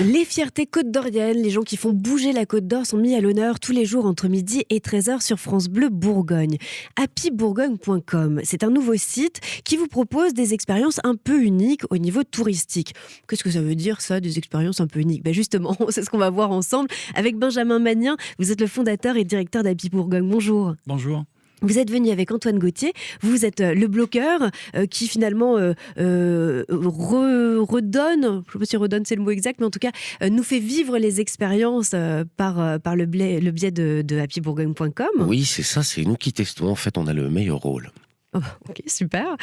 Les fiertés côte-d'oriennes, les gens qui font bouger la Côte d'Or sont mis à l'honneur tous les jours entre midi et 13h sur France Bleu Bourgogne. happybourgogne.com, c'est un nouveau site qui vous propose des expériences un peu uniques au niveau touristique. Qu'est-ce que ça veut dire ça, des expériences un peu uniques ? Justement, c'est ce qu'on va voir ensemble avec Benjamin Magnien. Vous êtes le fondateur et directeur d'Happy Bourgogne. Bonjour. Bonjour. Vous êtes venu avec Antoine Gauthier, vous êtes le bloqueur qui finalement redonne, je ne sais pas si redonne c'est le mot exact, mais en tout cas nous fait vivre les expériences par le biais de happybourgogne.com. Oui, c'est ça, c'est nous qui testons. En fait, on a le meilleur rôle. Oh, ok, super.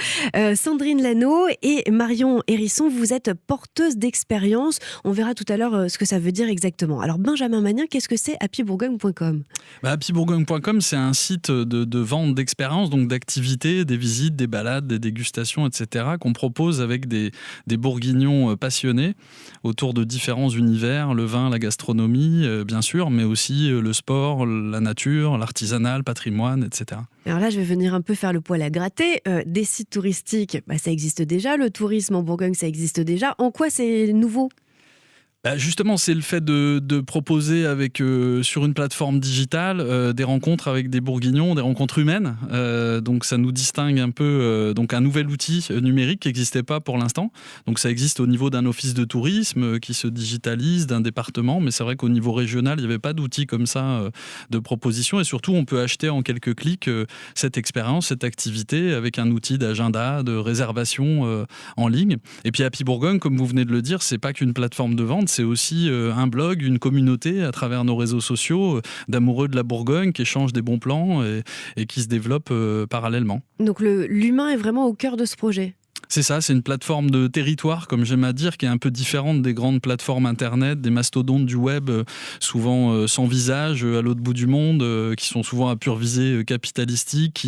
Sandrine Lano et Marion Hérisson, vous êtes porteuses d'expérience. On verra tout à l'heure ce que ça veut dire exactement. Alors Benjamin Magnien, qu'est-ce que c'est happybourgogne.com ? Happybourgogne.com, c'est un site de vente d'expériences, donc d'activités, des visites, des balades, des dégustations, etc. qu'on propose avec des bourguignons passionnés autour de différents univers, le vin, la gastronomie, bien sûr, mais aussi le sport, la nature, l'artisanat, le patrimoine, etc. Alors là, je vais venir un peu faire le poil à gratter. Des sites touristiques, ça existe déjà. Le tourisme en Bourgogne, ça existe déjà. En quoi c'est nouveau ? Justement, c'est le fait de proposer sur une plateforme digitale des rencontres avec des bourguignons, des rencontres humaines. Donc ça nous distingue un peu, donc un nouvel outil numérique qui n'existait pas pour l'instant. Donc ça existe au niveau d'un office de tourisme qui se digitalise, d'un département, mais c'est vrai qu'au niveau régional, il n'y avait pas d'outil comme ça de proposition. Et surtout, on peut acheter en quelques clics cette expérience, cette activité avec un outil d'agenda, de réservation en ligne. Et puis Happy Bourgogne, comme vous venez de le dire, c'est pas qu'une plateforme de vente, c'est aussi un blog, une communauté à travers nos réseaux sociaux d'amoureux de la Bourgogne qui échangent des bons plans et qui se développent parallèlement. Donc l'humain est vraiment au cœur de ce projet ? C'est ça, c'est une plateforme de territoire, comme j'aime à dire, qui est un peu différente des grandes plateformes internet, des mastodontes du web, souvent sans visage, à l'autre bout du monde, qui sont souvent à pure visée capitalistique,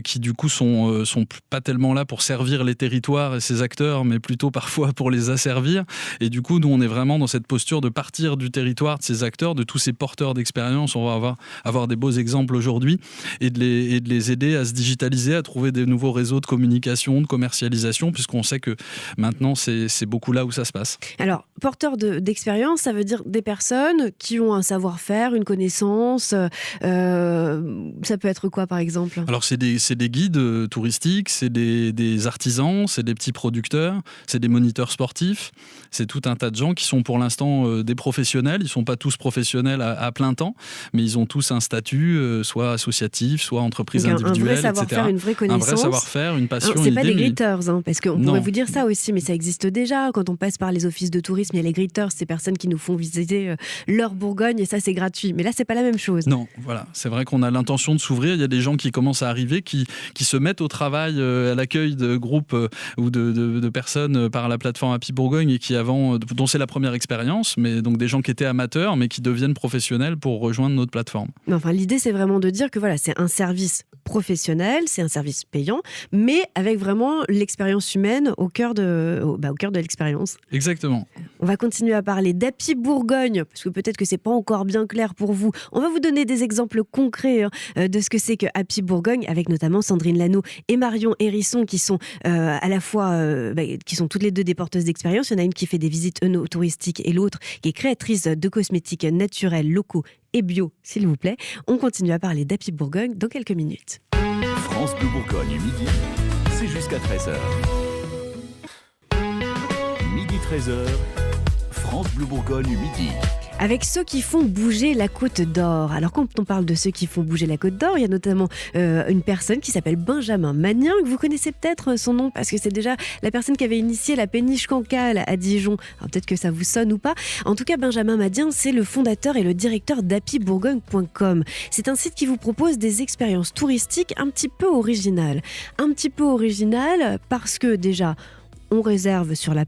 qui du coup sont pas tellement là pour servir les territoires et ses acteurs, mais plutôt parfois pour les asservir. Et du coup, nous, on est vraiment dans cette posture de partir du territoire, de ces acteurs, de tous ces porteurs d'expérience. On va avoir des beaux exemples aujourd'hui et de les aider à se digitaliser, à trouver des nouveaux réseaux de communication, de commercialisation, puisqu'on sait que maintenant c'est beaucoup là où ça se passe. Alors, porteur d'expérience, ça veut dire des personnes qui ont un savoir-faire, une connaissance, ça peut être quoi par exemple ? Alors c'est des guides touristiques, c'est des artisans, c'est des petits producteurs, c'est des moniteurs sportifs, c'est tout un tas de gens qui sont pour l'instant des professionnels. Ils ne sont pas tous professionnels à plein temps, mais ils ont tous un statut, soit associatif, soit entreprise individuelle, etc. Un vrai savoir-faire, une vraie connaissance. Un vrai savoir-faire, une passion, alors, c'est une pas idée, des gritters, parce qu'on pourrait vous dire ça Non. aussi, mais ça existe déjà. Quand on passe par les offices de tourisme, il y a les gritters, ces personnes qui nous font visiter leur Bourgogne, et ça c'est gratuit. Mais là, c'est pas la même chose. Non, voilà, c'est vrai qu'on a l'intention de s'ouvrir. Il y a des gens qui commencent à arriver, qui se mettent au travail à l'accueil de groupes ou de personnes par la plateforme Happy Bourgogne et qui dont c'est la première expérience, mais donc des gens qui étaient amateurs, mais qui deviennent professionnels pour rejoindre notre plateforme. Mais enfin, l'idée, c'est vraiment de dire que voilà, c'est un service professionnel, c'est un service payant, mais avec vraiment l'expérience humaine au cœur de l'expérience. Exactement. On va continuer à parler d'Happy Bourgogne, parce que peut-être que c'est pas encore bien clair pour vous. On va vous donner des exemples concrets de ce que c'est que Happy Bourgogne, avec notamment Sandrine Lano et Marion Hérisson, qui sont à la fois, qui sont toutes les deux des porteuses d'expérience. Il y en a une qui fait des visites touristiques et l'autre qui est créatrice de cosmétiques naturels, locaux et bio, s'il vous plaît. On continue à parler d'Happy Bourgogne dans quelques minutes. France Bleu Bourgogne, midi, c'est jusqu'à 13h. Midi 13h, France Bleu Bourgogne, midi. Avec ceux qui font bouger la Côte d'Or. Alors quand on parle de ceux qui font bouger la Côte d'Or, il y a notamment une personne qui s'appelle Benjamin Magnien, que vous connaissez peut-être son nom, parce que c'est déjà la personne qui avait initié la péniche Cancale à Dijon. Alors peut-être que ça vous sonne ou pas. En tout cas, Benjamin Magnien, c'est le fondateur et le directeur d'happybourgogne.com. C'est un site qui vous propose des expériences touristiques un petit peu originales. Un petit peu originales parce que déjà, on réserve sur la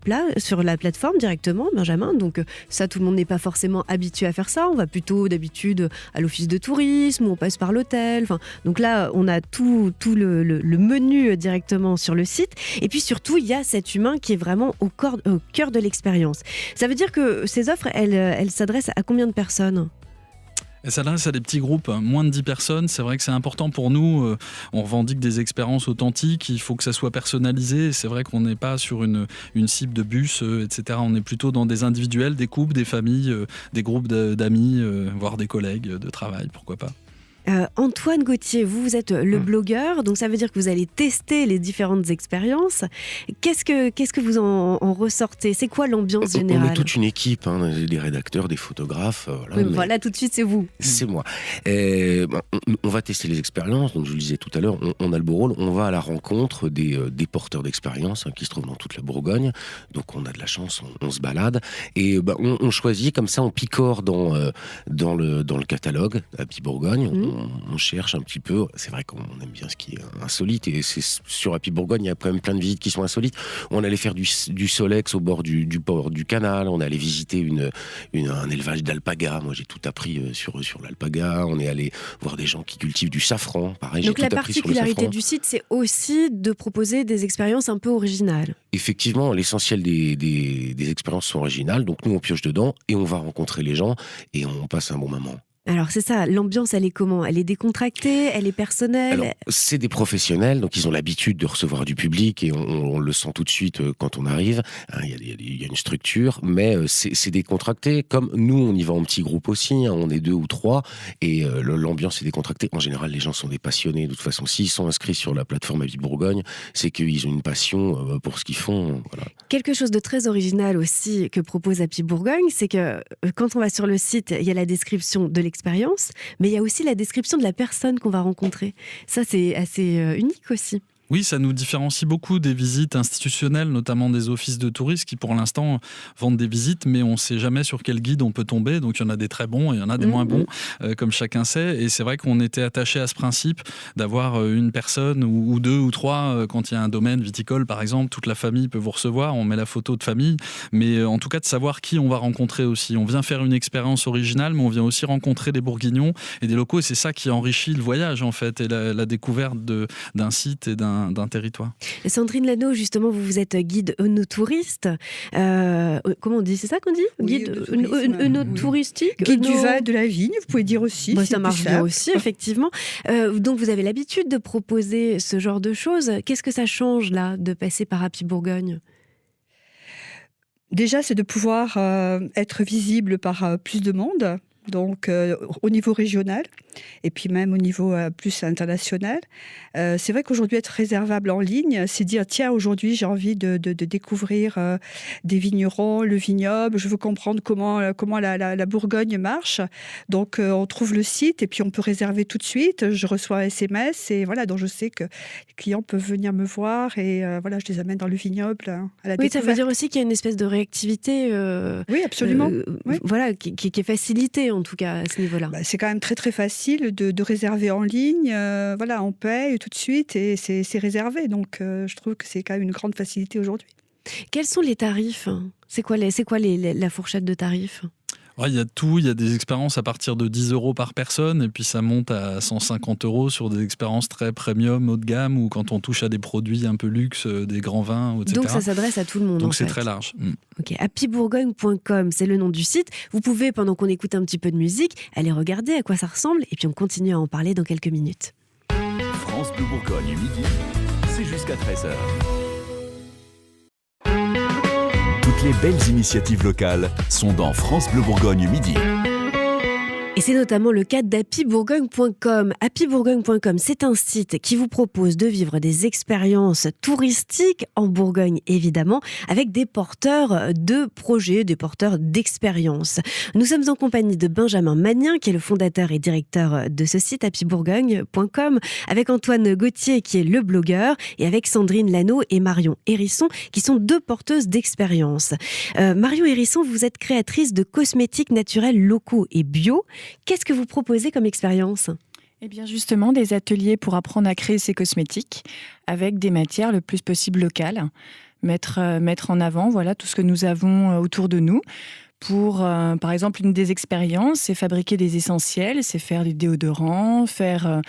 plateforme directement, Benjamin. Donc ça, tout le monde n'est pas forcément habitué à faire ça. On va plutôt d'habitude à l'office de tourisme ou on passe par l'hôtel. Enfin, donc là, on a tout le menu directement sur le site. Et puis surtout, il y a cet humain qui est vraiment au cœur de l'expérience. Ça veut dire que ces offres, elles s'adressent à combien de personnes ? Elle s'adresse à des petits groupes, moins de 10 personnes. C'est vrai que c'est important pour nous. On revendique des expériences authentiques. Il faut que ça soit personnalisé. C'est vrai qu'on n'est pas sur une cible de bus, etc. On est plutôt dans des individuels, des couples, des familles, des groupes d'amis, voire des collègues de travail, pourquoi pas. Antoine Gauthier, vous êtes le blogueur, donc ça veut dire que vous allez tester les différentes expériences. Qu'est-ce que vous en ressortez ? C'est quoi l'ambiance générale ? On est toute une équipe, des rédacteurs, des photographes. Voilà, tout de suite, c'est vous. C'est moi. On va tester les expériences, donc je le disais tout à l'heure, on a le beau rôle, on va à la rencontre des porteurs d'expérience qui se trouvent dans toute la Bourgogne, donc on a de la chance, on se balade, et on choisit, comme ça on picore dans le catalogue Happy Bourgogne. On cherche un petit peu, c'est vrai qu'on aime bien ce qui est insolite, et sur Happy Bourgogne, il y a quand même plein de visites qui sont insolites. On allait faire du Solex au bord du port du canal, on allait visiter un élevage d'alpaga, moi j'ai tout appris sur l'alpaga, on est allé voir des gens qui cultivent du safran, pareil. Donc la particularité du site, c'est aussi de proposer des expériences un peu originales. Effectivement, l'essentiel des expériences sont originales, donc nous on pioche dedans, et on va rencontrer les gens, et on passe un bon moment. Alors c'est ça, l'ambiance elle est comment ? Elle est décontractée, elle est personnelle ? Alors, c'est des professionnels, donc ils ont l'habitude de recevoir du public, et on le sent tout de suite quand on arrive. Il y a une structure, mais c'est décontracté. Comme nous, on y va en petits groupes aussi, on est 2 ou 3, et l'ambiance est décontractée. En général, les gens sont des passionnés. De toute façon, s'ils sont inscrits sur la plateforme Happy Bourgogne, c'est qu'ils ont une passion pour ce qu'ils font. Voilà. Quelque chose de très original aussi que propose Happy Bourgogne, c'est que quand on va sur le site, il y a la description de l'expérience, mais il y a aussi la description de la personne qu'on va rencontrer. Ça, c'est assez unique aussi. Oui, ça nous différencie beaucoup des visites institutionnelles, notamment des offices de tourisme qui, pour l'instant, vendent des visites, mais on ne sait jamais sur quel guide on peut tomber. Donc, il y en a des très bons et il y en a des moins bons, comme chacun sait. Et c'est vrai qu'on était attaché à ce principe d'avoir une personne ou 2 ou 3, quand il y a un domaine viticole, par exemple, toute la famille peut vous recevoir. On met la photo de famille, mais en tout cas, de savoir qui on va rencontrer aussi. On vient faire une expérience originale, mais on vient aussi rencontrer des Bourguignons et des locaux. Et c'est ça qui enrichit le voyage, en fait, et la découverte d'un site et d'un territoire. Sandrine Lano, justement, vous êtes guide œnotouriste. Comment on dit ? C'est ça qu'on dit ? Guide œnotouristique ? Guide du vin, de la vigne, vous pouvez dire aussi. Ça marche bien aussi, effectivement. Donc, vous avez l'habitude de proposer ce genre de choses. Qu'est-ce que ça change, là, de passer par Happy Bourgogne ? Déjà, c'est de pouvoir être visible par plus de monde. Donc au niveau régional et puis même au niveau plus international. C'est vrai qu'aujourd'hui être réservable en ligne, c'est dire tiens, aujourd'hui j'ai envie de découvrir des vignerons, le vignoble, je veux comprendre comment la Bourgogne marche. Donc on trouve le site et puis on peut réserver tout de suite, je reçois un SMS et voilà, donc je sais que les clients peuvent venir me voir et voilà, je les amène dans le vignoble à la découverte. Ça veut dire aussi qu'il y a une espèce de réactivité oui, absolument. Oui. Voilà, qui est facilitée en tout cas à ce niveau-là. C'est quand même très très facile de réserver en ligne. Voilà, on paye tout de suite et c'est réservé. Donc je trouve que c'est quand même une grande facilité aujourd'hui. Quels sont les tarifs ? C'est quoi la fourchette de tarifs ? Il y a tout, il y a des expériences à partir de 10 € par personne et puis ça monte à 150 € sur des expériences très premium, haut de gamme ou quand on touche à des produits un peu luxe, des grands vins, etc. Donc ça s'adresse à tout le monde. Donc c'est très large. Ok, happybourgogne.com, c'est le nom du site. Vous pouvez, pendant qu'on écoute un petit peu de musique, aller regarder à quoi ça ressemble et puis on continue à en parler dans quelques minutes. France Bleu Bourgogne, midi, c'est jusqu'à 13h. Toutes les belles initiatives locales sont dans France Bleu Bourgogne midi. Et c'est notamment le cas d'happybourgogne.com. Happybourgogne.com, c'est un site qui vous propose de vivre des expériences touristiques en Bourgogne, évidemment, avec des porteurs de projets, des porteurs d'expériences. Nous sommes en compagnie de Benjamin Magnien, qui est le fondateur et directeur de ce site, happybourgogne.com, avec Antoine Gauthier, qui est le blogueur, et avec Sandrine Lano et Marion Hérisson, qui sont 2 porteuses d'expériences. Marion Hérisson, vous êtes créatrice de cosmétiques naturels locaux et bio. Qu'est-ce que vous proposez comme expérience ? Eh bien justement, des ateliers pour apprendre à créer ces cosmétiques avec des matières le plus possible locales. Mettre en avant voilà, tout ce que nous avons autour de nous. Pour, par exemple, une des expériences, c'est fabriquer des essentiels, c'est faire du déodorant, faire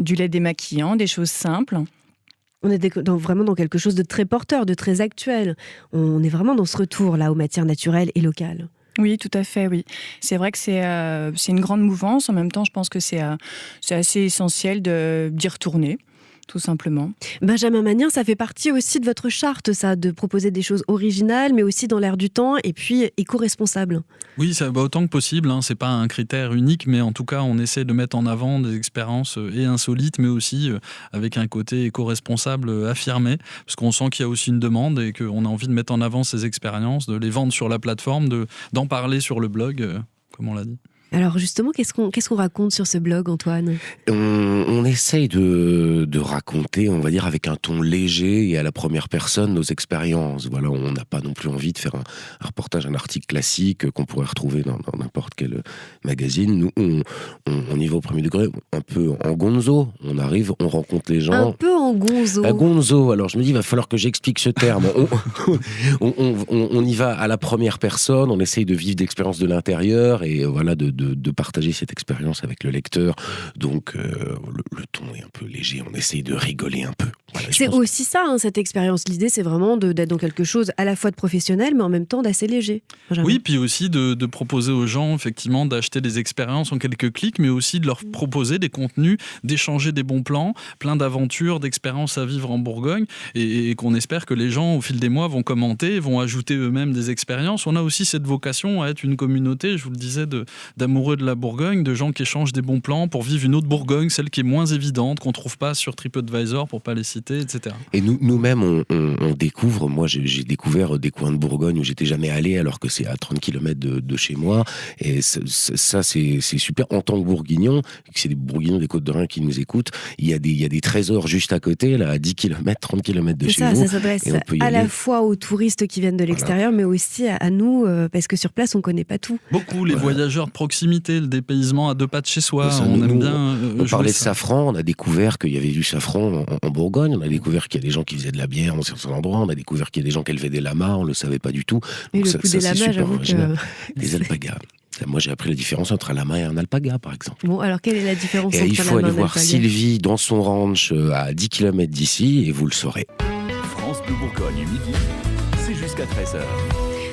du lait démaquillant, des choses simples. On est vraiment dans quelque chose de très porteur, de très actuel. On est vraiment dans ce retour là aux matières naturelles et locales. Oui, tout à fait, oui. C'est vrai que c'est une grande mouvance. En même temps, je pense que c'est assez essentiel d'y retourner, tout simplement. Benjamin Magnin, ça fait partie aussi de votre charte, ça, de proposer des choses originales, mais aussi dans l'air du temps, et puis éco-responsables. Oui, ça va autant que possible. C'est pas un critère unique, mais en tout cas, on essaie de mettre en avant des expériences et insolites, mais aussi avec un côté éco-responsable affirmé, parce qu'on sent qu'il y a aussi une demande et qu'on a envie de mettre en avant ces expériences, de les vendre sur la plateforme, d'en parler sur le blog, comme on l'a dit. Alors justement, qu'est-ce qu'on raconte sur ce blog, Antoine ? On essaye de raconter, on va dire, avec un ton léger et à la première personne nos expériences. Voilà, on n'a pas non plus envie de faire un reportage, un article classique qu'on pourrait retrouver dans n'importe quel magazine. Nous, on y va au premier degré, un peu en gonzo. On arrive, on rencontre les gens. Un peu en gonzo. À gonzo. Alors je me dis, il va falloir que j'explique ce terme. On y va à la première personne, on essaye de vivre d'expériences de l'intérieur et voilà, de partager cette expérience avec le lecteur. Donc le ton est un peu léger, on essaye de rigoler un peu. Voilà, c'est aussi ça, cette expérience. L'idée, c'est vraiment d'être dans quelque chose à la fois de professionnel, mais en même temps d'assez léger. Benjamin. Oui, puis aussi de proposer aux gens, effectivement, d'acheter des expériences en quelques clics, mais aussi de leur proposer des contenus, d'échanger des bons plans, plein d'aventures, d'expériences à vivre en Bourgogne, et qu'on espère que les gens, au fil des mois, vont commenter, vont ajouter eux-mêmes des expériences. On a aussi cette vocation à être une communauté, je vous le disais, d'amoureux de la Bourgogne, de gens qui échangent des bons plans pour vivre une autre Bourgogne, celle qui est moins évidente, qu'on ne trouve pas sur TripAdvisor, pour pas les citer, etc. Et nous-mêmes, on découvre, moi j'ai découvert des coins de Bourgogne où j'étais jamais allé, alors que c'est à 30 km de chez moi, et ça c'est super. En tant que Bourguignon, c'est des Bourguignons des Côtes-d'Or qui nous écoutent, il y a des trésors juste à côté, là, à 10 km, 30 km de chez nous. Ça s'adresse à la fois aux touristes qui viennent de l'extérieur, mais aussi à nous, parce que sur place, on ne connaît pas tout. Beaucoup, les voyageurs de proximité, le dépaysement à 2 pas de chez soi, Ça, on aime bien. On parlait de safran, on a découvert qu'il y avait du safran en Bourgogne, on a découvert qu'il y a des gens qui faisaient de la bière dans certains endroits, on a découvert qu'il y a des gens qui élevaient des lamas, on ne le savait pas du tout. Et le coup des lamas, j'avoue que... Des alpagas. Moi, j'ai appris la différence entre un lama et un alpaga, par exemple. Bon, alors quelle est la différence entre un lama et un alpaga ? Il faut aller voir Sylvie dans son ranch à 10 km d'ici et vous le saurez. France Bleu Bourgogne, midi, c'est jusqu'à 13h.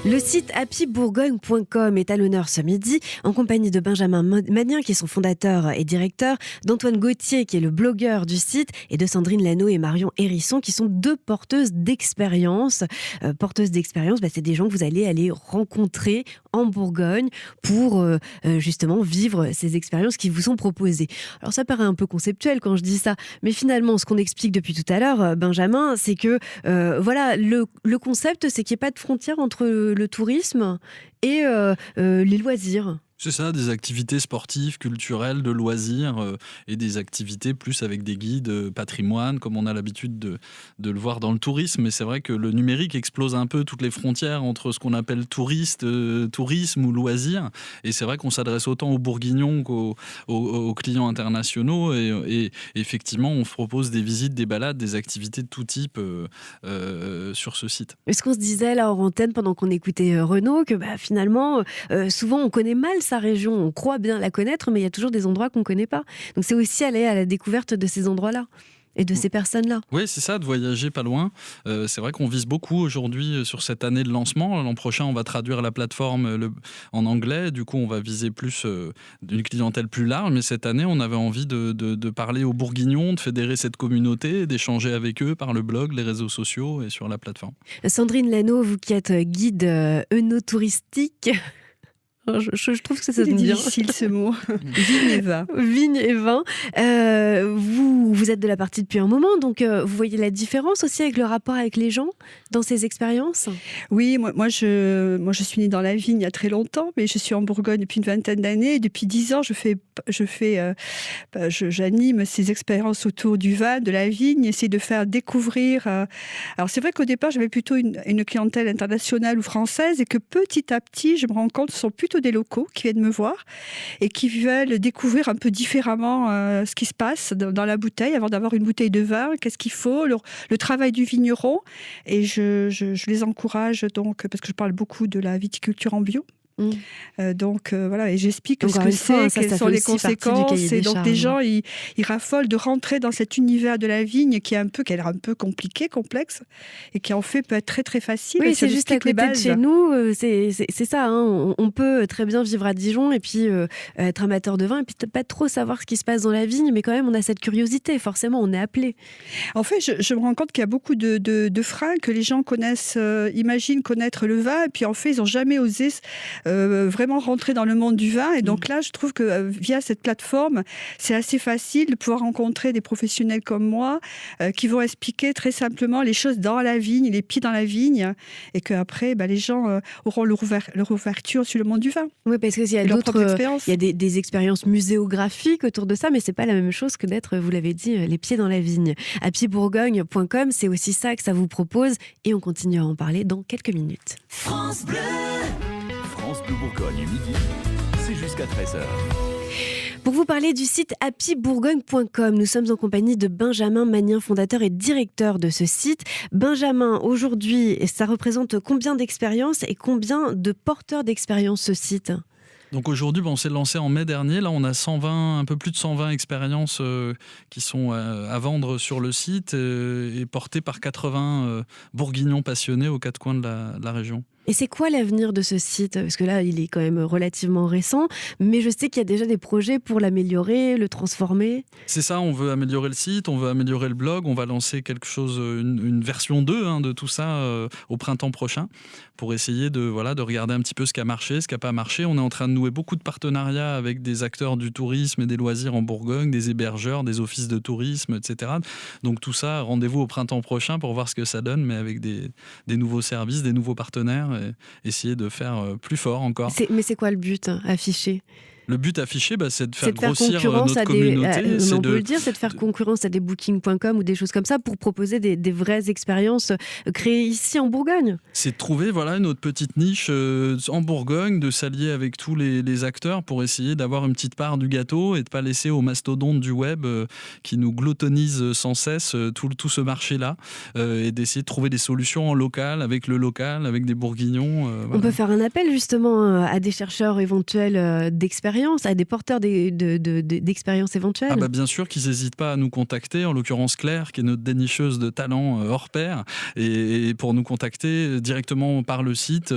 Le site happybourgogne.com est à l'honneur ce midi, en compagnie de Benjamin Magnin, qui est son fondateur et directeur, d'Antoine Gauthier, qui est le blogueur du site, et de Sandrine Lano et Marion Hérisson, qui sont 2 porteuses d'expérience. Porteuses d'expérience, c'est des gens que vous allez aller rencontrer en Bourgogne pour justement vivre ces expériences qui vous sont proposées. Alors ça paraît un peu conceptuel quand je dis ça, mais finalement, ce qu'on explique depuis tout à l'heure, Benjamin, c'est que voilà, le concept, c'est qu'il n'y ait pas de frontière entre le tourisme et les loisirs. C'est ça, des activités sportives, culturelles, de loisirs et des activités plus avec des guides patrimoine, comme on a l'habitude de le voir dans le tourisme. Mais c'est vrai que le numérique explose un peu toutes les frontières entre ce qu'on appelle tourisme ou loisirs. Et c'est vrai qu'on s'adresse autant aux Bourguignons qu'aux clients internationaux. Et effectivement, on propose des visites, des balades, des activités de tout type sur ce site. Est-ce qu'on se disait là hors antenne pendant qu'on écoutait Renaud que finalement, souvent on connaît mal sa région, on croit bien la connaître, mais il y a toujours des endroits qu'on ne connaît pas. Donc c'est aussi aller à la découverte de ces endroits-là et de ces personnes-là. Oui, c'est ça, de voyager pas loin. C'est vrai qu'on vise beaucoup aujourd'hui sur cette année de lancement. L'an prochain, on va traduire la plateforme en anglais. Du coup, on va viser plus d'une clientèle plus large. Mais cette année, on avait envie de parler aux Bourguignons, de fédérer cette communauté, d'échanger avec eux par le blog, les réseaux sociaux et sur la plateforme. Sandrine Lano, vous qui êtes guide œnotouristique... Je trouve que ça sonne bien. C'est difficile ce mot. Vigne et vin. Vigne et vin. Vous êtes de la partie depuis un moment, donc vous voyez la différence aussi avec le rapport avec les gens dans ces expériences ? Oui, moi je suis née dans la vigne il y a très longtemps, mais je suis en Bourgogne depuis une vingtaine d'années. Et depuis 10 ans, j'anime ces expériences autour du vin, de la vigne, essayer de faire découvrir. Alors c'est vrai qu'au départ, j'avais plutôt une clientèle internationale ou française, et que petit à petit, je me rends compte que ce sont plutôt des locaux qui viennent me voir et qui veulent découvrir un peu différemment ce qui se passe dans la bouteille avant d'avoir une bouteille de vin, qu'est-ce qu'il faut, le travail du vigneron. Et je les encourage donc, parce que je parle beaucoup de la viticulture en bio, Donc voilà, et j'explique Encore ce que une fois, c'est, ça quelles sont fait les aussi partie du conséquences. cahier des Et donc les charges. gens, ils raffolent de rentrer dans cet univers de la vigne qui a l'air un peu compliqué, complexe, et qui en fait peut être très très facile. Oui, si on c'est juste à explique les côté de bases. chez nous. C'est ça. Hein. On peut très bien vivre à Dijon et puis être amateur de vin et puis pas trop savoir ce qui se passe dans la vigne, mais quand même on a cette curiosité. Forcément, on est appelé. En fait, je me rends compte qu'il y a beaucoup de freins que les gens connaissent, imaginent connaître le vin, et puis en fait, ils n'ont jamais osé vraiment rentrer dans le monde du vin. Et donc là, je trouve que via cette plateforme, c'est assez facile de pouvoir rencontrer des professionnels comme moi qui vont expliquer très simplement les choses dans la vigne, les pieds dans la vigne, et qu'après, les gens auront leur ouverture sur le monde du vin. Oui, parce qu'il y a Et leur propre d'autres, expérience. il y a des expériences muséographiques autour de ça, mais c'est pas la même chose que d'être, vous l'avez dit, les pieds dans la vigne. happybourgogne.com, c'est aussi ça que ça vous propose, et on continue à en parler dans quelques minutes. France Bleu Bourgogne, midi, c'est jusqu'à 13h. Pour vous parler du site happybourgogne.com, nous sommes en compagnie de Benjamin Magnin, fondateur et directeur de ce site. Benjamin, aujourd'hui, ça représente combien d'expériences et combien de porteurs d'expérience ce site ? Donc aujourd'hui, on s'est lancé en mai dernier. Là, on a 120, un peu plus de 120 expériences qui sont à vendre sur le site et portées par 80 bourguignons passionnés aux quatre coins de la région. Et c'est quoi l'avenir de ce site ? Parce que là, il est quand même relativement récent, mais je sais qu'il y a déjà des projets pour l'améliorer, le transformer. C'est ça, on veut améliorer le site, on veut améliorer le blog, on va lancer quelque chose, une version 2 de tout ça au printemps prochain pour essayer de regarder un petit peu ce qui a marché, ce qui n'a pas marché. On est en train de nouer beaucoup de partenariats avec des acteurs du tourisme et des loisirs en Bourgogne, des hébergeurs, des offices de tourisme, etc. Donc tout ça, rendez-vous au printemps prochain pour voir ce que ça donne, mais avec des nouveaux services, des nouveaux partenaires. Et essayer de faire plus fort encore. Mais c'est quoi le but affiché ? Le but affiché, c'est de faire C'est de faire grossir concurrence notre à communauté. on peut le dire, c'est de faire concurrence à des booking.com ou des choses comme ça pour proposer des vraies expériences créées ici en Bourgogne. C'est de trouver notre petite niche en Bourgogne, de s'allier avec tous les acteurs pour essayer d'avoir une petite part du gâteau et de ne pas laisser aux mastodontes du web qui nous glottonisent sans cesse tout ce marché-là et d'essayer de trouver des solutions en local, avec des bourguignons. On peut faire un appel justement à des chercheurs éventuels d'expérience, à des porteurs d'expériences éventuelles. Bien sûr qu'ils n'hésitent pas à nous contacter, en l'occurrence Claire, qui est notre dénicheuse de talent hors pair, et pour nous contacter directement par le site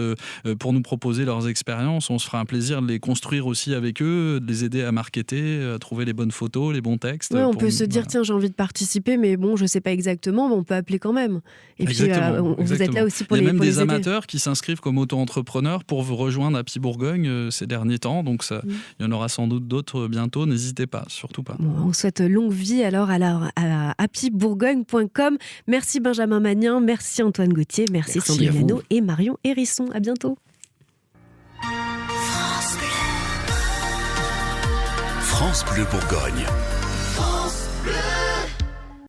pour nous proposer leurs expériences. On se fera un plaisir de les construire aussi avec eux, de les aider à marketer, à trouver les bonnes photos, les bons textes. Oui, on peut se dire, tiens, j'ai envie de participer, mais bon, je ne sais pas exactement, mais on peut appeler quand même. Et exactement, puis, vous êtes là aussi pour les aider. Il y a même des aider. amateurs qui s'inscrivent comme auto-entrepreneurs pour vous rejoindre à Happy Bourgogne ces derniers temps, donc ça... Il y en aura sans doute d'autres bientôt, n'hésitez pas, surtout pas. Bon, on souhaite longue vie alors à happybourgogne.com. Merci Benjamin Magnin, merci Antoine Gauthier, merci Sandrine Hano et Marion Hérisson. À bientôt. France Bleu Bourgogne.